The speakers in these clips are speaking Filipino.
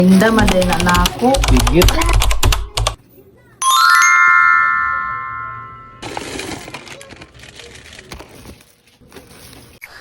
Inda maday na nako. Bigit.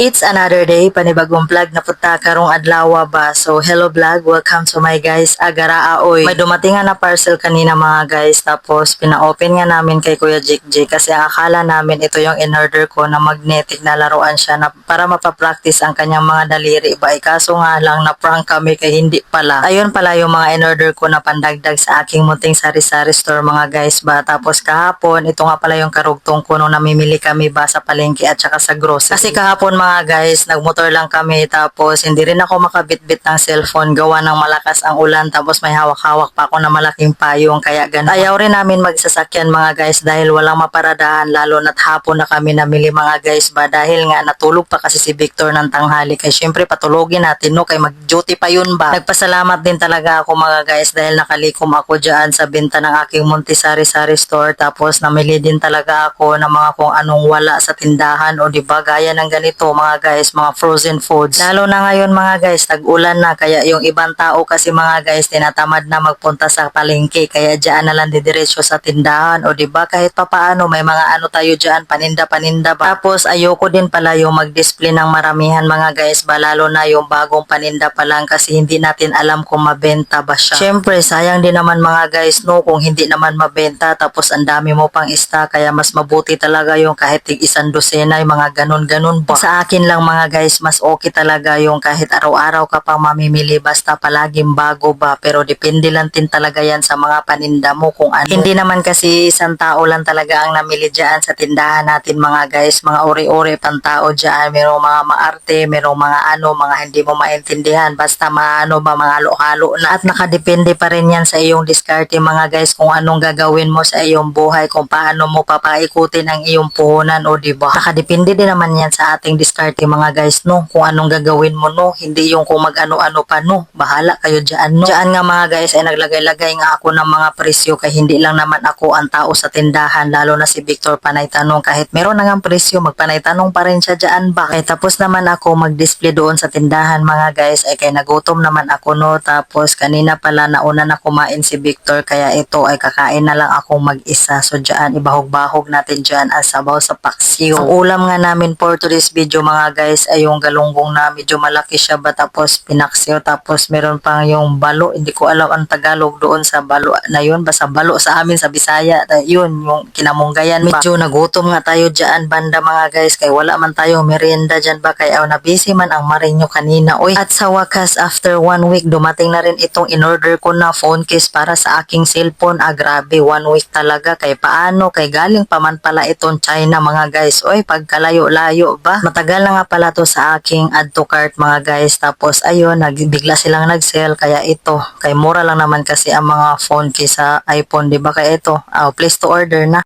It's another day, panibagong vlog na punta karong adlaw ba. So hello vlog, welcome to my guys Agaraa oy. May dumating nga na parcel kanina mga guys, tapos pina-open nga namin kay Kuya Jake J kasi ang akala namin ito yung in-order ko na magnetic na laruan siya na para mapapractice ang kanyang mga daliri ba. Kaso nga lang na prank kami kay hindi pala. Ayun pala yung mga in-order ko na pandagdag sa aking munting sari-sari store mga guys ba. Tapos kahapon, ito nga pala yung karugtong ko nung namimili kami ba sa palengke at saka sa grocery. Kasi kahapon mga guys, nagmotor lang kami tapos hindi rin ako makabitbit ng cellphone gawa ng malakas ang ulan tapos may hawak-hawak pa ako na malaking payong kaya ganun. Ayaw rin namin magsasakyan mga guys dahil walang maparadahan lalo na't hapon na kami namili mga guys ba dahil nga natulog pa kasi si Victor ng tanghali kaya syempre patulogin natin no kay mag-duty pa yun ba. Nagpasalamat din talaga ako mga guys dahil nakalikom ako dyan sa benta ng aking Montessari-sari store tapos namili din talaga ako ng mga kung anong wala sa tindahan o diba gaya ng ganito mga guys, mga frozen foods. Lalo na ngayon mga guys, tag-ulan na kaya yung ibang tao kasi mga guys tinatamad na magpunta sa palengke kaya diyan na lang didiretso sa tindahan o diba kahit papaano may mga ano tayo diyan paninda-paninda ba. Tapos ayoko din pala yung mag-display ng maramihan mga guys ba lalo na yung bagong paninda pa lang kasi hindi natin alam kung mabenta ba siya. Syempre sayang din naman mga guys no kung hindi naman mabenta tapos ang dami mo pang stock kaya mas mabuti talaga yung kahit isang dosena yung mga ganun-ganun ba. Sa akin lang mga guys, mas okay talaga yung kahit araw-araw ka pang mamimili basta palaging bago ba. Pero depende lang din talaga yan sa mga paninda mo kung ano. Hindi naman kasi isang tao lang talaga ang namili dyan sa tindahan natin mga guys. Mga uri-uri pang tao dyan. Merong mga maarte, merong mga ano, mga hindi mo maintindihan. Basta maano ba, mga halo-halo na. At nakadepende pa rin yan sa iyong diskarte mga guys kung anong gagawin mo sa iyong buhay. Kung paano mo papaikutin ang iyong puhunan o diba. Nakadepende din naman yan sa ating diskarte mga guys no kung anong gagawin mo no hindi yung kung mag-ano-ano pa no bahala kayo dyan no. Dyan nga mga guys ay naglagay-lagay nga ako ng mga presyo kay hindi lang naman ako ang tao sa tindahan lalo na si Victor panay tanong kahit meron na nga presyo magpanay tanong pa rin siya dyan ba. Kaya tapos naman ako mag-display doon sa tindahan mga guys ay kay nagutom naman ako no tapos kanina pala nauna na kumain si Victor kaya ito ay kakain na lang ako mag-isa so dyan ibahog-bahog natin dyan ang sabaw sa paksiw. Ang ulam nga namin for today's video mga guys ay yung galunggong na medyo malaki siya ba tapos pinaksiw tapos meron pang yung balo hindi ko alam ang Tagalog doon sa balo na yun basta balo sa amin sa Bisaya yun yung kinamunggayan ba. Medyo nagutom nga tayo dyan banda mga guys kaya wala man tayo merienda dyan ba kaya nabisi man ang marinyo kanina oy. At sa wakas after 1 week dumating na rin itong in-order ko na phone case para sa aking cellphone grabe 1 week talaga kay paano kay galing pa man pala itong China mga guys oy pagkalayo-layo ba. Matagal na nga pala to sa aking add to cart mga guys tapos ayun bigla silang nag-sell kaya ito kay mura lang naman kasi ang mga phone case sa iPhone diba kaya ito place to order na.